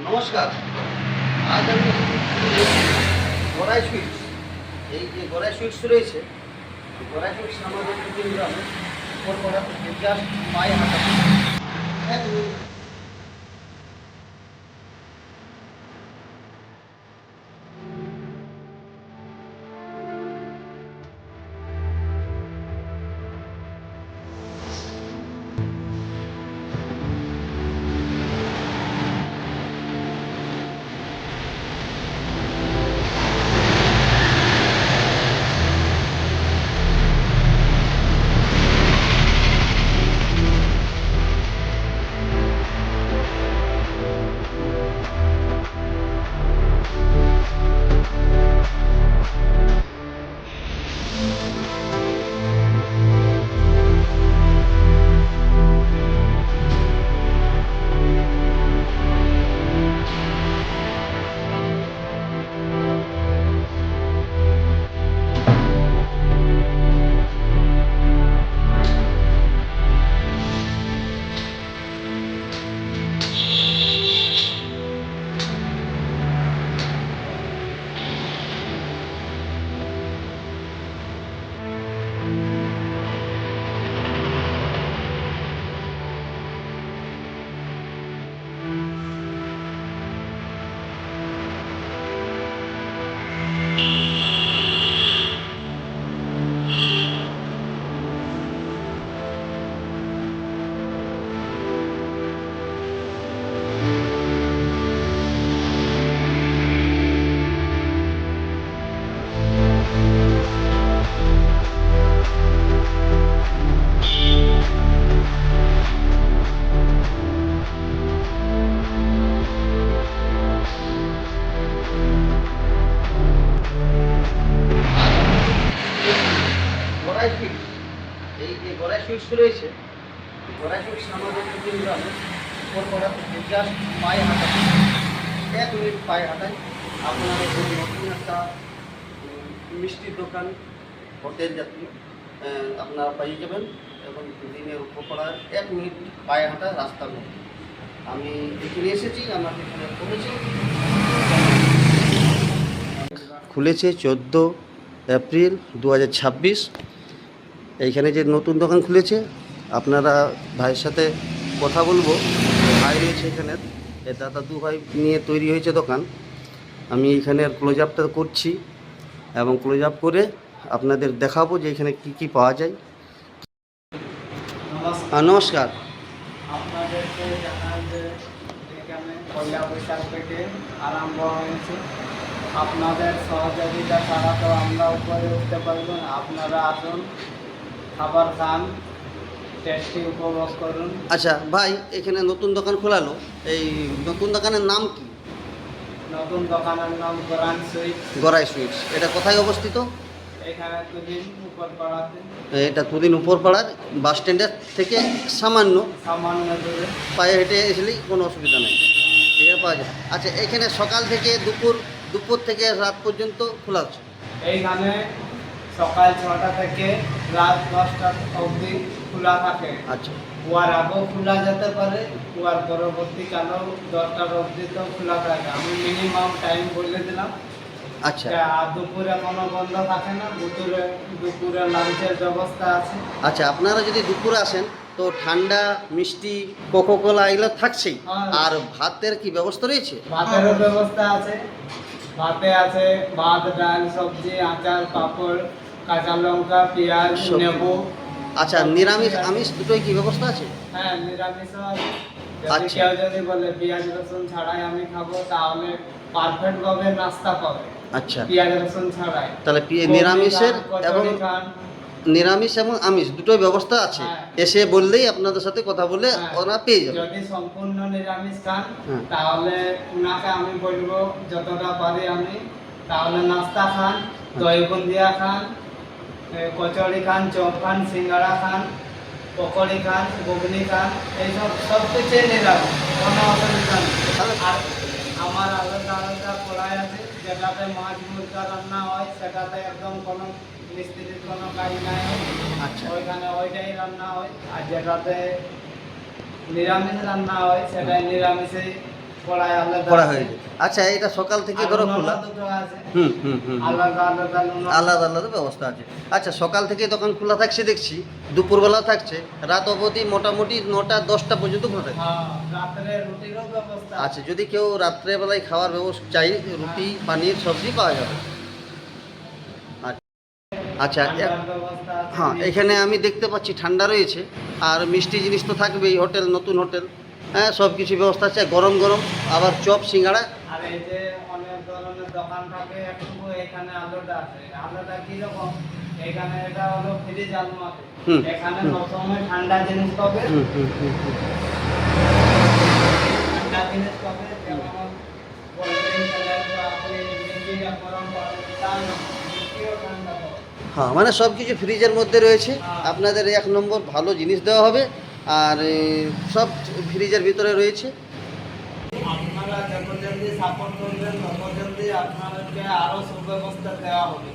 নমস্কার। আজ আমি গড়াই সুইটস, এই যে গড়াই সুইটস রয়েছে, গড়াই সুইটস আমাদের গ্রামে উপরপাড়া থেকে জাস্ট পায়ে হাঁটা 1 মিনিট। গড়াই সুইটস, এই যে গড়াই সুইটস রয়েছে, গড়াই সুইটস আমাদের গ্রামে উপরপাড়া থেকে জাস্ট পায়ে হাঁটা 1 মিনিট পায়ে হাঁটায় আপনারা এই নতুন একটা মিষ্টির দোকান, হোটেল জাতীয় আপনারা পেয়ে যাবেন। এবং দিনের উপরপাড়ার 1 মিনিট পায়ে হাঁটা রাস্তার মধ্যে আমি এখানে এসেছি। আমার এখানে খুলেছে 14 এপ্রিল 2026। এইখানে যে নতুন দোকান খুলেছে, আপনারা ভাইয়ের সাথে কথা বলবো। ভাই রয়েছে এখানে, এ দাদা দু ভাই নিয়ে তৈরি হয়েছে দোকান। আমি এইখানে ক্লোজ আপটা করছি এবং ক্লোজ আপ করে আপনাদের দেখাবো যে এখানে কি কি পাওয়া যায়। নমস্কার। আপনাদেরকে জানাই যে এখানে পয়লা বৈশাখ থেকে আরম্ভ হয়েছে। আপনাদের সহযোগিতা ছাড়া তো আমরা উপরে উঠতে পারবো না। আপনারা আসুন, খাবার খান, টেস্টি উপভোগ করুন। আচ্ছা ভাই, এখানে নতুন দোকান খোলালো, এই নতুন দোকানের নাম কি? নতুন দোকানের নাম গড়াই সুইটস। গড়াই সুইটস। এটা কোথায় অবস্থিত? এখানে দুদিন উপর পাড়াতে, এটা দুদিন উপরপাড়ার বাস স্ট্যান্ডের থেকে সামান্য সামান্য দূরে। পায়ে হেঁটে এসলেই কোনো অসুবিধা নেই, এখানে পাওয়া যায়। আচ্ছা, এখানে সকাল থেকে দুপুর থেকে রাত পর্যন্ত খোলা আছে? এইখানে সকাল 6টা থেকে রাত 10টা অবধি খোলা থাকে। আচ্ছা কুয়ার আগেও খোলা যেতে পারে, কুয়ার পরবর্তীকালেও 10টার অবধি তো খোলা থাকে। আমি মিনিমাম টাইম বলে দিলাম। আচ্ছা আর দুপুরে কোনো বন্ধ থাকে না। দুপুরে লাঞ্চের ব্যবস্থা আছে। আচ্ছা, আপনারা যদি দুপুরে আসেন তো ঠান্ডা মিষ্টি কোকোকোলা এগুলো থাকছেই। হ্যাঁ। আর ভাতের কি ব্যবস্থা রয়েছে? ভাতেরও ব্যবস্থা আছে। ভাতে আছে ভাত, ডাল, সবজি, আচার, পাঁপড়, কাঁচা লঙ্কা, পেঁয়াজ, সবজি। নেবু। আচ্ছা, নিরামিষ আমিষ দুটোই কি ব্যবস্থা আছে? হ্যাঁ, নিরামিষও আছে। যদি আচ্ছা। কেউ যদি বলে পেঁয়াজ রসুন ছাড়াই আমি খাবো, তাহলে পারফেক্ট ভাবে নাস্তা পাবে। আচ্ছা, পেঁয়াজ রসুন ছাড়াই। তাহলে কচুরি নিরামিষের খান, এবং কচুরি খান। নিরামিষ এবং আমিষ দুটোই ব্যবস্থা আছে। হ্যাঁ। এসে বললেই আপনাদের সাথে কথা বলে হ্যাঁ। ওরা পেয়ে যাবে। যদি সম্পূর্ণ নিরামিষ খান, হ্যাঁ। তাহলে উনাকে আমি বলবো যতটা পারি আমি, তাহলে নাস্তা খান, দই বুন্দিয়া খান, কচুরি খান, চপ খান, সিঙ্গাড়া খান, পকোড়ি খান, ঘুগনি খান, এইসব সব কিছুই নিরামিষ, কোনো অসুবিধা নেই। আর আমার আলাদা আলাদা কড়াই আছে, যেটাতে মাছ মুরগা রান্না হয়, সেটাতে একদম কোনো মিস্ত্রির কোনো কাজ নাই হয়। আচ্ছা। ওইখানে ওইটাই রান্না হয়। আর যেটাতে নিরামিষ রান্না হয়, সেটাই নিরামিষেই কড়াই আলাদা করা আছে। হয়ে যায়। আচ্ছা, এটা সকাল থেকে আর ধরো অন্যান্য খোলা? দুটো আছে, হুম হুম হুম হুম। আলাদা আলাদা আলাদা আলাদা ব্যবস্থা আছে। আচ্ছা, সকাল থেকে দোকান খোলা থাকছে দেখছি, দুপুরবেলা থাকছে, রাত অবধি মোটামুটি 9টা 10টা পর্যন্ত খোলা থাকে। হ্যাঁ, রাত্রে রুটিরও ব্যবস্থা আছে। আচ্ছা, যদি কেউ রাত্রেবেলায় খাওয়ার ব্যবস্থা চাই, রুটি পানির সবজি পাওয়া যাবে। আচ্ছা, ঠান্ডার ব্যবস্থা আছে। হ্যাঁ, এখানে আমি দেখতে পাচ্ছি ঠান্ডা রয়েছে, আর মিষ্টি জিনিস তো থাকবেই, হোটেল নতুন হোটেল, হ্যাঁ সব কিছু ব্যবস্থা আছে, গরম গরম আবার চপ সিঙ্গাড়া। আর এই যে অনেক ধরনের দোকান থাকে, একটু এখানে আলাদা আছে। আলাদা কিরকম, এখানে এটা হলো ফ্রিজ আলমারি, হুম, এখানে হুম। সবসময় ঠান্ডা জিনিস পাবে। হুম হুম হুম হুম। ঠান্ডা জিনিস পাবে, যেমন কোল্ড ড্রিঙ্ক বা আপনি মিষ্টি গরম পাবেন, তা না, মিষ্টিও ঠান্ডা পাবে। হ্যাঁ, মানে সব কিছু ফ্রিজের মধ্যে রয়েছে। হ্যাঁ। আপনাদের 1 নম্বর ভালো জিনিস দেওয়া হবে, আর সব ফ্রিজের ভিতরে রয়েছে। আপনারা যত জলদি সাপোর্ট করবেন তত জলদি আপনাদেরকে আরও সুব্যবস্থা দেওয়া হবে।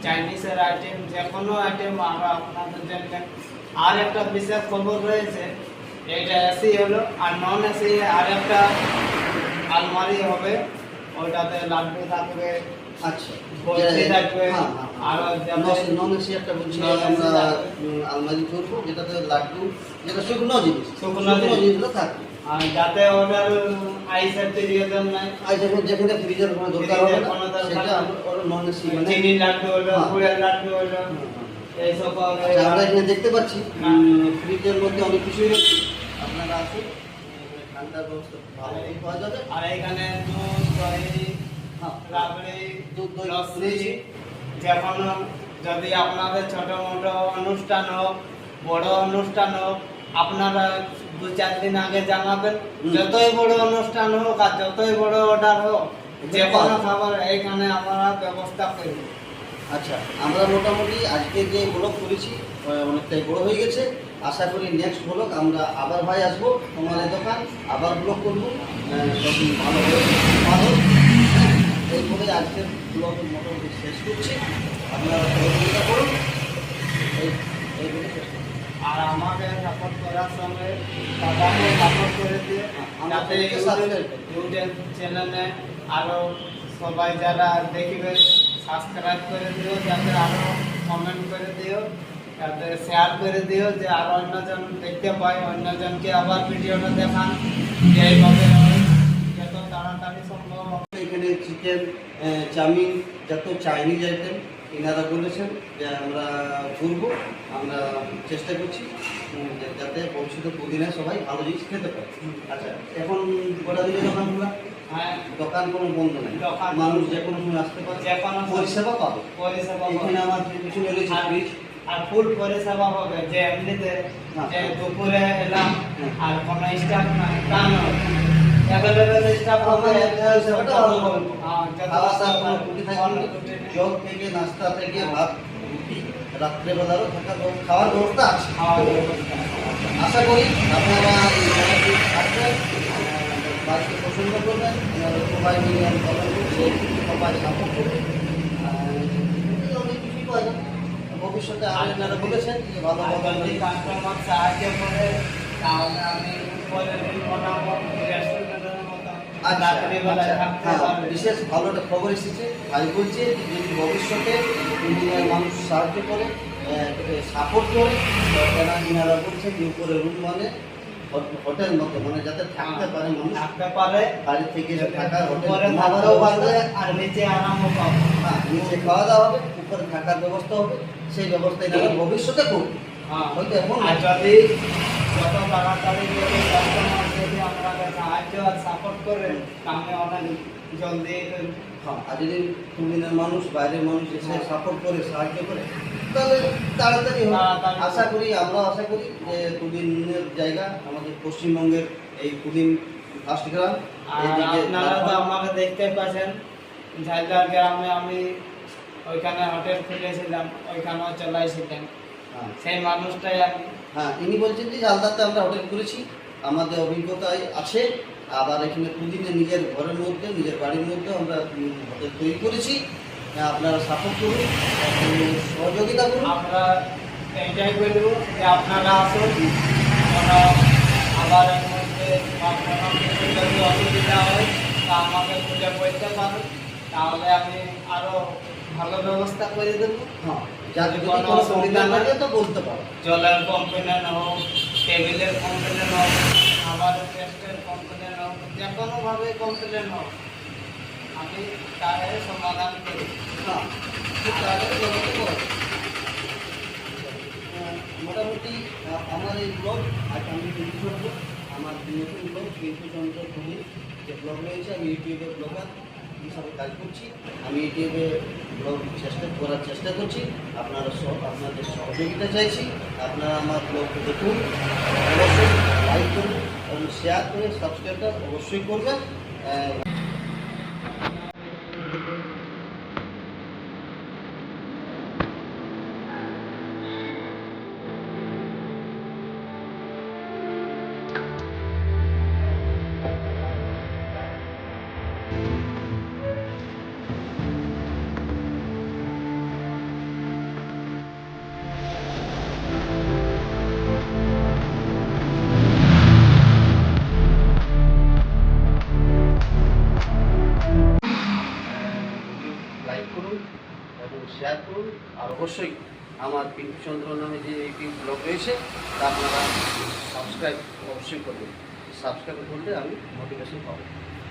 চাইনিজের আইটেম, যে কোনো আইটেম আমরা আপনাদের জন্য। আর একটা বিশেষ খবর রয়েছে, এইটা এসি হলো, আর নন এসি আর একটা আলমারি হবে, ওইটাতে লাড্ডু থাকবে। আচ্ছা, বলছি থাকবে, আর যাতে- নন এসি একটা বলছি Non AC আমরা থাকবে। আলমারি করবো, যেটাতে লাড্ডু, যেটা শুকনো জিনিস, শুকনো জিনিস। জিনিসগুলো থাকবে। আর যাতে ওটার আইসের পিরিয়ডের নাই, আর যখন যেখানে ফ্রিজের কোনো দরকার হবে ফ্রিজের না, কোনো দরকার সেটা নেই। আমরা নন এসি মানে চিনি লাড্ডু হলো, হ্যাঁ। গুড়ের লাড্ডু হলো, এইসব পাওয়া যায়। আচ্ছা, আমরা এখানে দেখতে পাচ্ছি হ্যাঁ। ফ্রিজের মধ্যে অনেক কিছুই রয়েছে। আপনারা আসুন, এখানে ঠান্ডার ব্যবস্থা ভালোই পাওয়া যাবে। আর এখানে দুধ, দহি, হ্যাঁ, রাবড়ি, দুধ, দই, লস্যি, লস্যি। যে কোনো, যদি আপনাদের ছোট মোটো অনুষ্ঠান হোক, বড় অনুষ্ঠান হোক, আপনারা 2-4 দিন আগে জানাবেন। হুম। যতই বড় অনুষ্ঠান হোক আর যতই বড় অর্ডার হোক, যে কোনো খাবার এইখানে আমরা ব্যবস্থা করি। আচ্ছা, আমরা মোটামুটি আজকে যে ব্লগ করেছি অনেকটাই বড় হয়ে গেছে। আশা করি নেক্সট ব্লগ আমরা আবার ভাই আসবো তোমাদের দোকান, আবার ব্লগ করবো, তখন ভালো হবে, ভালো। এই বলে আজকের ব্লগ মোটামুটি শেষ করছি। আপনারা সহযোগিতা করুন, এই এই বলে শেষ করছি। আর আমাকে সাপোর্ট করার সঙ্গে দাদাকে সাপোর্ট করে দিয়ে, আমরা যাতে সবাইকে subscribe করি। ইউটিউব চ্যানেলে আরও সবাই যারা দেখবে সাবস্ক্রাইব করে দিও, যাতে আরও কমেন্ট করে দিও, যাতে শেয়ার করে দিও, যে আরও অন্যজন দেখতে পায়, অন্যজনকে আবার ভিডিওটা দেখান, যে এইভাবে হয়, যত তাড়াতাড়ি সম্ভব। এখানে চিকেন, চাউমিন, যত চাইনিজ আইটেম এনারা বলেছেন যে আমরা ঘুরবো, আমরা চেষ্টা করছি যাতে ভবিষ্যতে প্রতিদিনে সবাই ভালো জিনিস খেতে পারে। আচ্ছা, এখন গোটা দিনে দোকান খোলা, হ্যাঁ, দোকান কোনো বন্ধ নেই, দোকান- মানুষ যে কোনো সময় আসতে পারে, যে কোনো সময় পরিষেবা পাবে। পরিষেবা এখানে পাবে। আমার পিছনে রয়েছে ফ্রিজ। আর ফুল পরিষেবা হবে, যে এমনিতে হ্যাঁ। যে দুপুরে এলাম হ্যাঁ। আর কোনো স্টাফ নাই, তা নয়, অ্যাভেলেবেল স্টাফ হবে। পরিষেবাটা ভালো হবে। হ্যাঁ, যত খাওয়া দাওয়া কোনো দরকার, ত্রুটি থাকবে না। কোনো ত্রুটি নেই। জল থেকে নাস্তা থেকে ভাত, রুটি, রাত্রেবেলারও থাকার খাওয়ার ব্যবস্থা আছে। খাওয়ার ব্যবস্থা। আশা করি আপনারা এই জায়গাটি আসবেন, বাড়িতে পছন্দ করবেন, আমাদের সবাই মিলে আমি কথা বলছি, সবাই সাপোর্ট করবেন। অনেক কিছুই পাওয়া যায় ভবিষ্যতে। আপনারা বলেছেন যে ভালো আর ভালো যদি কাস্টমার সাহায্য করে, তাহলে আমি পরের দিন মোটামুটি রেস্টুরেন্টের মতো আচ্ছা, রাত্রিবেলায় থাকতে হ্যাঁ, পারবে। বিশেষ ভালো একটা খবর এসেছে। ভাই বলছে যে যদি ভবিষ্যতে ইঞ্জিনিয়ার মানুষ সাহায্য করে, সাপোর্ট করে, তারা ইনারা বলছে যে উপরে রুম মানে হোটেল মতো, মানে যাতে থাকতে পারে মানুষ, থাকতে পারে, বাড়ি থেকে এসে থাকার হোটেল উপরে খাওয়ার থাকতেও ব্যবস্থা, পারবে আর নিচে আরামও পাবে। হ্যাঁ, নিচে খাওয়া দাওয়া হবে, উপরে থাকার ব্যবস্থা হবে। সেই ব্যবস্থা এনারা ভবিষ্যতে করবে, হ্যাঁ। হয়তো এখন আর যদি যত তাড়াতাড়ি যদি কাস্টমার যদি আপনাকে সাহায্য আর সাপোর্ট করে, তাহলে অনেক জলদি হ্যাঁ, আর যদি দুদিনের মানুষ, বাইরের মানুষ এসে সাপোর্ট করে, সাহায্য করে, তাহলে তাড়াতাড়ি হবে। তাড়াতাড়ি হবে। আশা করি, আমরা আশা করি যে দুদিনের জায়গা আমাদের পশ্চিমবঙ্গের এই কুদিন ফার্স্ট গ্রাম, আর এইদিকে আপনারা তো আমাকে দেখতে পাচ্ছেন, ঝালদার গ্রামে আমি ওইখানে হোটেল খুলেছিলাম, ওইখানেও চলাইছিলাম, হ্যাঁ, সেই মানুষটাই আমি। হ্যাঁ, ইনি বলছেন যে ঝালদাতে আমরা হোটেল করেছি, আমাদের অভিজ্ঞতায় আছে। আবার এখানে কুদিনে নিজের ঘরের মধ্যে, নিজের বাড়ির মধ্যে আমরা হোটেল তৈরি করেছি। আপনারা সাপোর্ট করুন, সহযোগিতা করুন। আমরা এইটাই বলবো যে আপনারা আসুন, আমরা আবার এর মধ্যে আপনারা যদি অসুবিধা হয় তা আমাকে খুঁজে বলতে পারেন, তাহলে আমি আরো ভালো ব্যবস্থা করে দেবো। হ্যাঁ, যার যদি কোনো কোনো অসুবিধা সুবিধা না। লাগে তো বলতে পারো। জলের কমপ্লেন হোক, টেবিলের কমপ্লেন হোক, খাবারের টেস্টের কমপ্লেন হোক, যে কোনোভাবে কমপ্লেন হোক আমি তার সমাধান করি। হ্যাঁ, খুব তাড়াতাড়ি ব্যবস্থা করো। মোটামুটি আমার এই ব্লগ আজ আমি শুরু করবো। আমার নতুন ব্লগ পিন্টুচন্দ্র ধোনির যে ব্লগ রয়েছে, আমি ইউটিউবে ব্লগার হিসাবে কাজ করছি। আমি ইউটিউবে ব্লগ করার চেষ্টা করছি। আপনাদের সহযোগিতা চাইছি। আপনারা আমার ব্লগকে দেখুন, অবশ্যই লাইক করুন এবং শেয়ার করে সাবস্ক্রাইবটা অবশ্যই করবেন। লাইক করুন এবং শেয়ার করুন। আর অবশ্যই আমার পিন্টুচন্দ্র নামে যে ইউটিউব ব্লগ রয়েছে তা আপনারা সাবস্ক্রাইব অবশ্যই করবেন। সাবস্ক্রাইব করলে আমি মোটিভেশন পাবো।